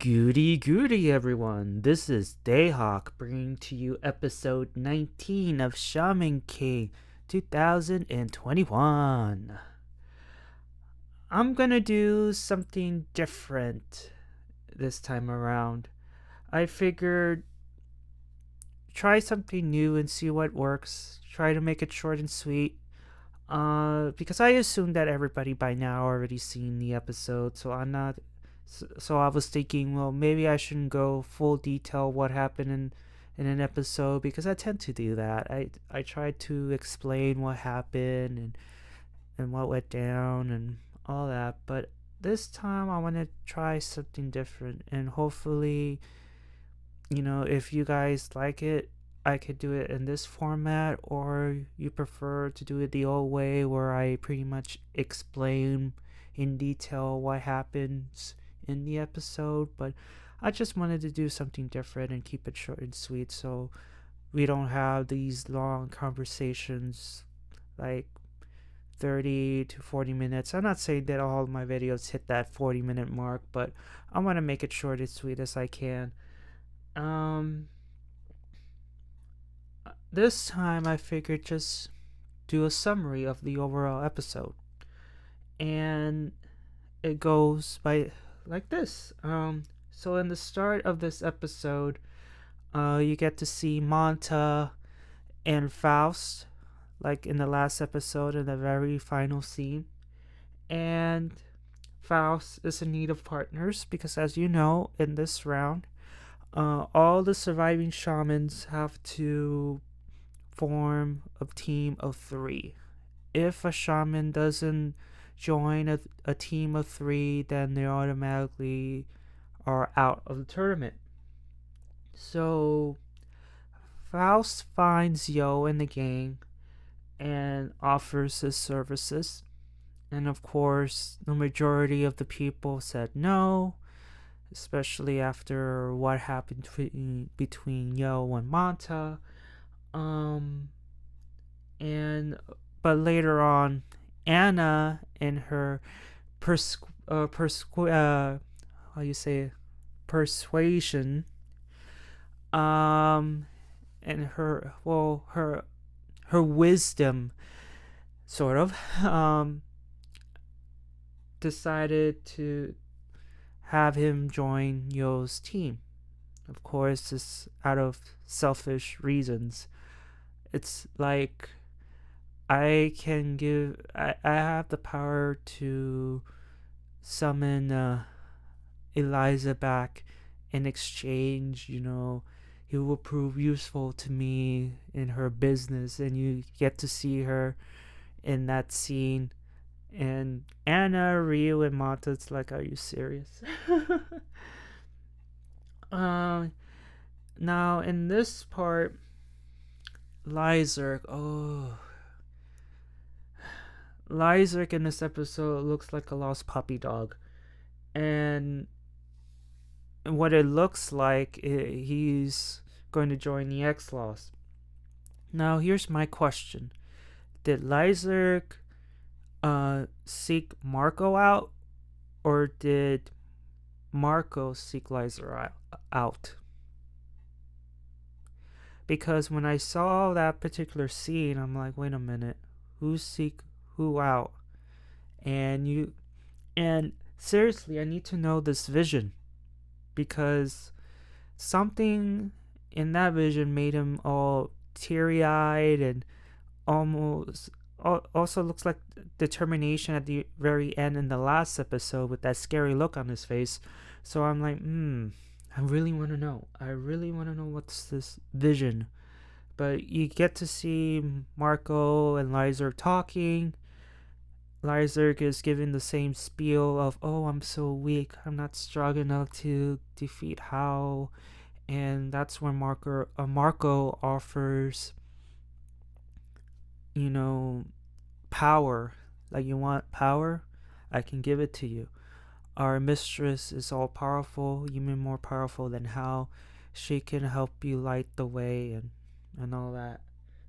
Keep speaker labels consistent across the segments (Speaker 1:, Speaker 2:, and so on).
Speaker 1: Goody goody everyone, this is Dayhawk bringing to you episode 19 of Shaman King 2021. I'm gonna do something different this time around. I figured try something new and see what works. Try to make it short and sweet. Because I assume that everybody by now already seen the episode, so I was thinking, well, maybe I shouldn't go full detail what happened in an episode because I tend to do that. I try to explain what happened and what went down and all that, but this time I want to try something different, and hopefully, if you guys like it, I could do it in this format, or you prefer to do it the old way where I pretty much explain in detail what happens in the episode. But I just wanted to do something different and keep it short and sweet so we don't have these long conversations like 30 to 40 minutes. I'm not saying that all of my videos hit that 40-minute mark, but I want to make it short and sweet as I can. This time I figured just do a summary of the overall episode, and it goes by like this. So in the start of this episode, you get to see Manta and Faust, like in the last episode, in the very final scene. And Faust is in need of partners because, as you know, in this round, all the surviving shamans have to form a team of 3. If a shaman doesn't join a team of 3, then they automatically are out of the tournament. So Faust finds Yo in the gang and offers his services, and of course the majority of the people said no, especially after what happened between Yo and Manta. But later on, Anna and her persuasion, and her wisdom, sort of, decided to have him join Yo's team. Of course, it's out of selfish reasons. It's like I have the power to summon Eliza back in exchange. He will prove useful to me in her business, and you get to see her in that scene. And Anna, Ryu, and Mata, it's like, are you serious? Now in this part, Lyserg in this episode looks like a lost puppy dog, and what it looks like, he's going to join the X-Lost. Now here's my question: did Lyserg seek Marco out, or did Marco seek Lyserg out? Because when I saw that particular scene, I'm like, wait a minute, who seek who out? And seriously, I need to know this vision, because something in that vision made him all teary-eyed and almost also looks like determination at the very end in the last episode with that scary look on his face. So I'm like, I really want to know. What's this vision. But you get to see Marco and Lyserg talking. Lyserg is giving the same spiel of, oh, I'm so weak, I'm not strong enough to defeat Hao. And that's when Marco offers, power. Like, you want power? I can give it to you. Our mistress is all powerful, even more powerful than Hao. She can help you light the way and all that.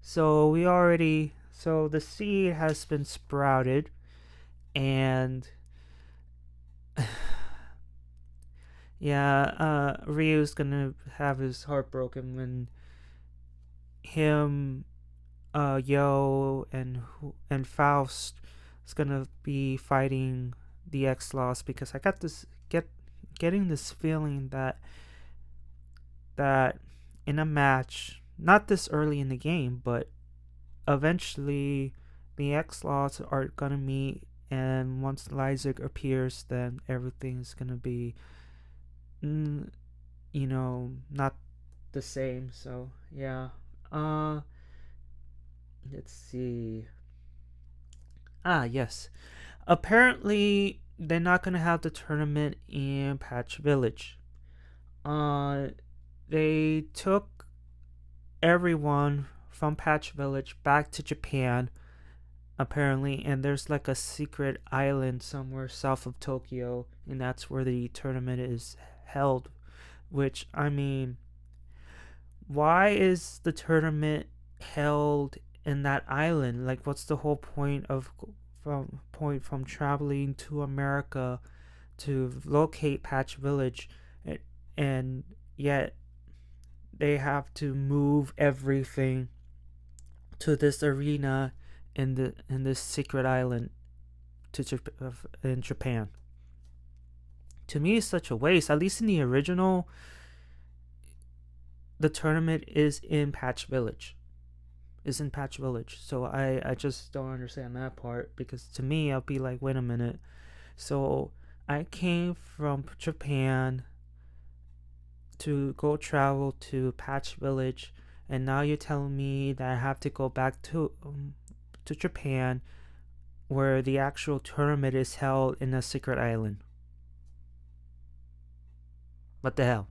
Speaker 1: So the seed has been sprouted, and Yeah, Ryu's gonna have his heart broken when him, Yo, and Faust is gonna be fighting the X Loss, because I got this getting this feeling that in a match, not this early in the game, but eventually the X Loss are gonna meet, and once Lysick appears, then everything's gonna be, mm, not the same. So yeah. Uh, let's see. Ah, yes. Apparently, they're not gonna have the tournament in Patch Village. Uh, they took everyone from Patch Village back to Japan, apparently, and there's like a secret island somewhere south of Tokyo, and that's where the tournament is held. Which, I mean, why is the tournament held in that island? Like, what's the whole point of from traveling to America to locate Patch Village, and yet they have to move everything to this arena in this secret island in Japan? To me, it's such a waste. At least in the original, the tournament is in Patch Village. So I just don't understand that part, because to me, I'll be like, wait a minute. So I came from Japan to go travel to Patch Village, and now you're telling me that I have to go back to Japan, where the actual tournament is held in a secret island. What the hell?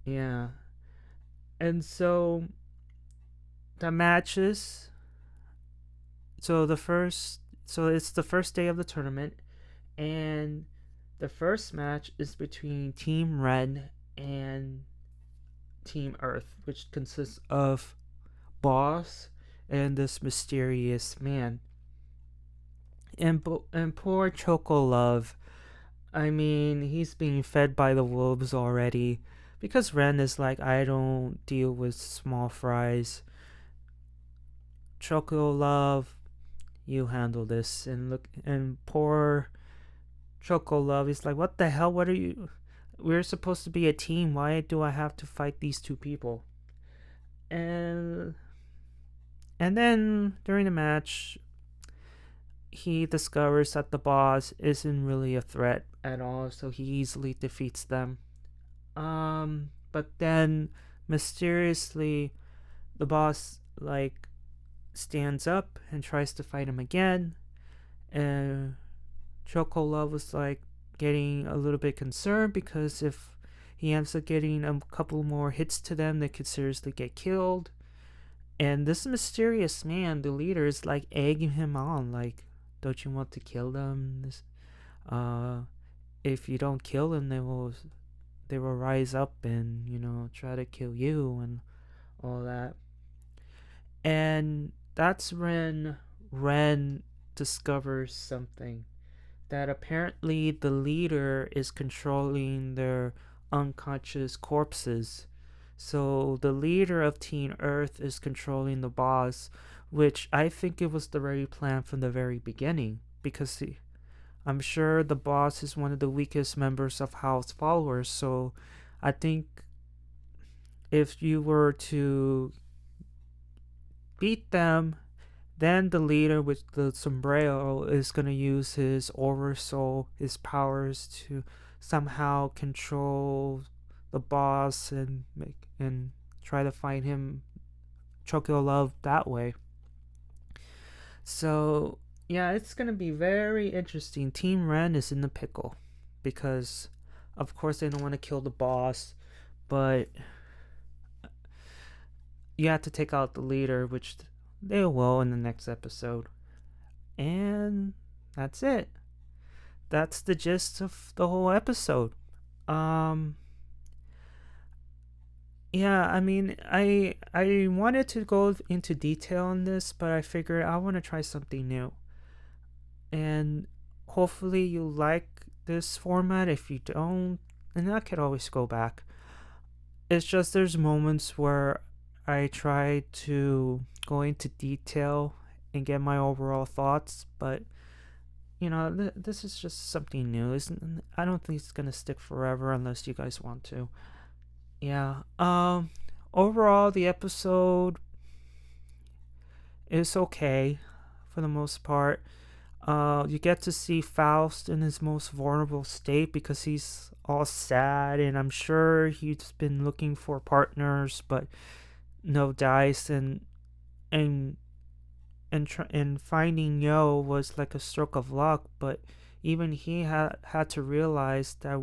Speaker 1: Yeah. And so the matches. So it's the first day of the tournament, and the first match is between Team Ren and Team Earth, which consists of Boss and this mysterious man. And poor Choco Love. I mean, he's being fed by the wolves already, because Ren is like, I don't deal with small fries. Choco Love, you handle this. And poor Choco Love is like, what the hell? What are you? We're supposed to be a team. Why do I have to fight these two people? And then during the match, he discovers that the boss isn't really a threat at all, so he easily defeats them. But then mysteriously, the boss like stands up and tries to fight him again, and Choco Love was like getting a little bit concerned, because if he ends up getting a couple more hits to them, they could seriously get killed. And this mysterious man, the leader, is like egging him on, like, don't you want to kill them? Uh, if you don't kill them, they will rise up and try to kill you and all that. And that's when Ren discovers something, that apparently the leader is controlling their unconscious corpses. So the leader of Teen Earth is controlling the boss, which I think it was the very plan from the very beginning, because I'm sure the boss is one of the weakest members of House followers. So I think if you were to beat them, then the leader with the sombrero is going to use his aura soul, his powers, to somehow control the boss and try to find him, Chokyo Love, that way. So yeah, it's going to be very interesting. Team Ren is in the pickle, because of course they don't want to kill the boss, but you have to take out the leader, which they will in the next episode. And that's it. That's the gist of the whole episode. Um yeah, I mean, I wanted to go into detail on this, but I figured I want to try something new. And hopefully you like this format. If you don't, and I could always go back. It's just there's moments where I try to go into detail and get my overall thoughts, but this is just something new. I don't think it's gonna stick forever unless you guys want to. Yeah. Overall, the episode is okay for the most part. You get to see Faust in his most vulnerable state because he's all sad, and I'm sure he's been looking for partners, but no dice, and and finding Yo was like a stroke of luck. But even he had to realize that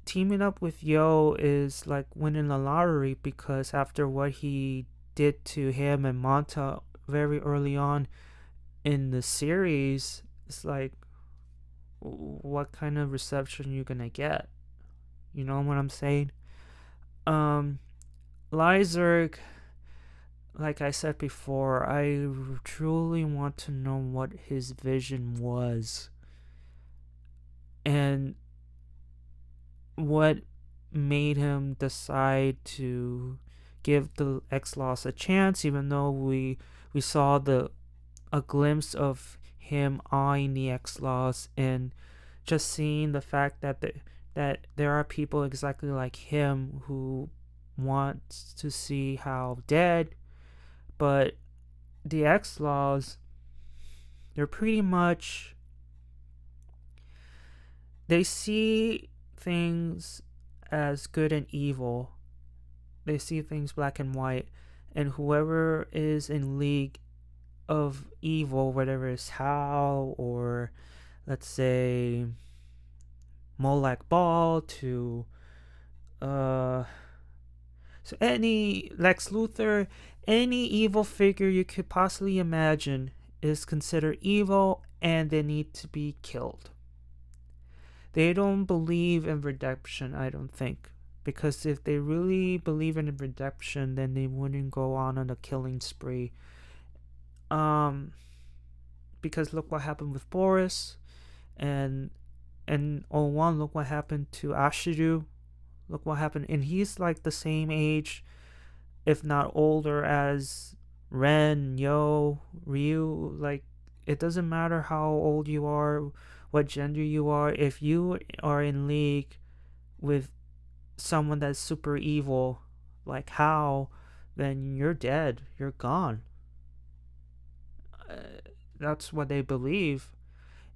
Speaker 1: teaming up with Yo is like winning the lottery, because after what he did to him and Manta very early on in the series, it's like, what kind of reception you gonna get? You know what I'm saying? Um, Lyserg, like I said before, I truly want to know what his vision was and what made him decide to give the X-Laws a chance, even though we saw a glimpse of him eyeing the X-Laws, and just seeing the fact that there are people exactly like him who want to see Hal dead, but the X-Laws, they're pretty much, they see things as good and evil. They see things black and white, and whoever is in league of evil, whatever it's Hal or let's say Molak Ball to so any Lex Luthor, any evil figure you could possibly imagine is considered evil and they need to be killed. They don't believe in redemption, I don't think. Because if they really believe in redemption, then they wouldn't go on a killing spree. Because look what happened with Boris, and one, look what happened to Ashiru. Look what happened, and he's like the same age, if not older, as Ren, Yo, Ryu. Like, it doesn't matter how old you are, what gender you are. If you are in league with someone that's super evil, like Hal, then you're dead. You're gone. That's what they believe,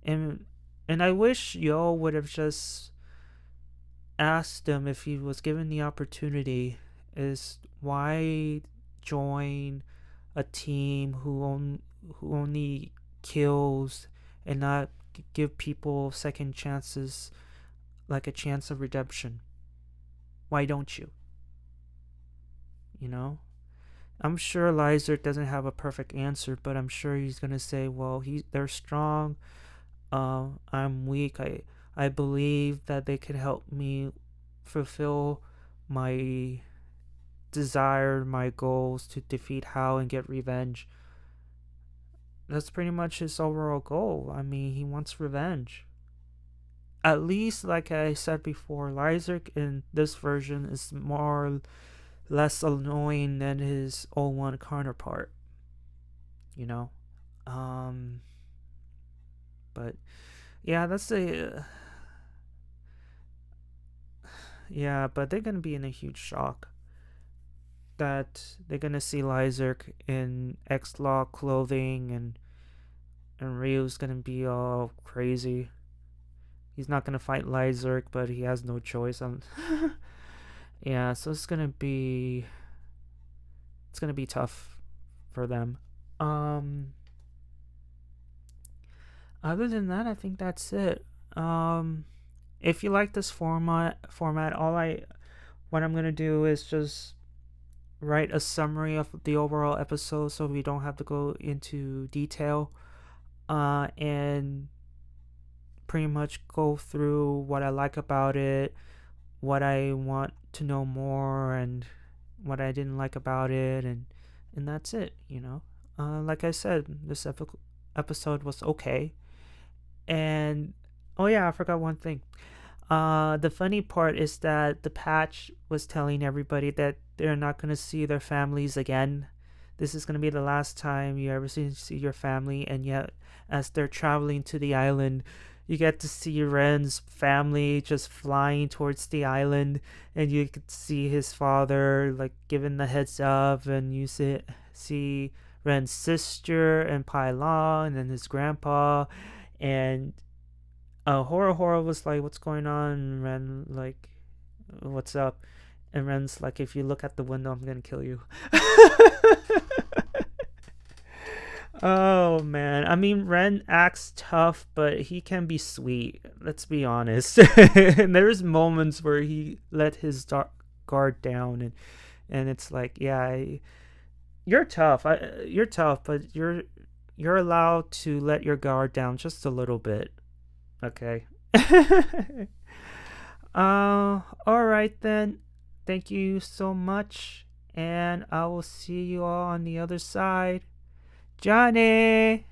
Speaker 1: and I wish Yo would have just asked him, if he was given the opportunity, is why join a team who only kills and not give people second chances, like a chance of redemption. Why don't you? You know? I'm sure Lizer doesn't have a perfect answer, but I'm sure he's gonna say, well, they're strong. I'm weak. I believe that they can help me fulfill my desire, my goals to defeat Hal and get revenge. That's pretty much his overall goal. I mean, he wants revenge. At least, like I said before, Lyserg in this version is more less annoying than his 01 counterpart. You know? But yeah, that's the yeah, but they're gonna be in a huge shock that they're gonna see Lyserg in X-Law clothing, and Ryu's gonna be all crazy. He's not gonna fight Lyserg, but he has no choice. Yeah, so it's gonna be tough for them. Other than that, I think that's it. If you like this format, what I'm gonna do is just write a summary of the overall episode, so we don't have to go into detail, and pretty much go through what I like about it, what I want to know more, and what I didn't like about it, and that's it. Like I said, this episode was okay, and Oh yeah, I forgot one thing. The funny part is that the patch was telling everybody that they're not gonna see their families again. This is gonna be the last time you ever see your family, and yet, as they're traveling to the island, you get to see Ren's family just flying towards the island, and you could see his father like giving the heads up, and you see Ren's sister and Pai Long and his grandpa, and Horror was like, "What's going on?" And Ren like, "What's up?" And Ren's like, "If you look at the window, I'm gonna kill you." Oh man, I mean, Ren acts tough, but he can be sweet. Let's be honest. And there's moments where he let his guard down, and it's like, yeah, you're tough. You're tough, but you're allowed to let your guard down just a little bit. Okay. All right then. Thank you so much, and I will see you all on the other side. Johnny!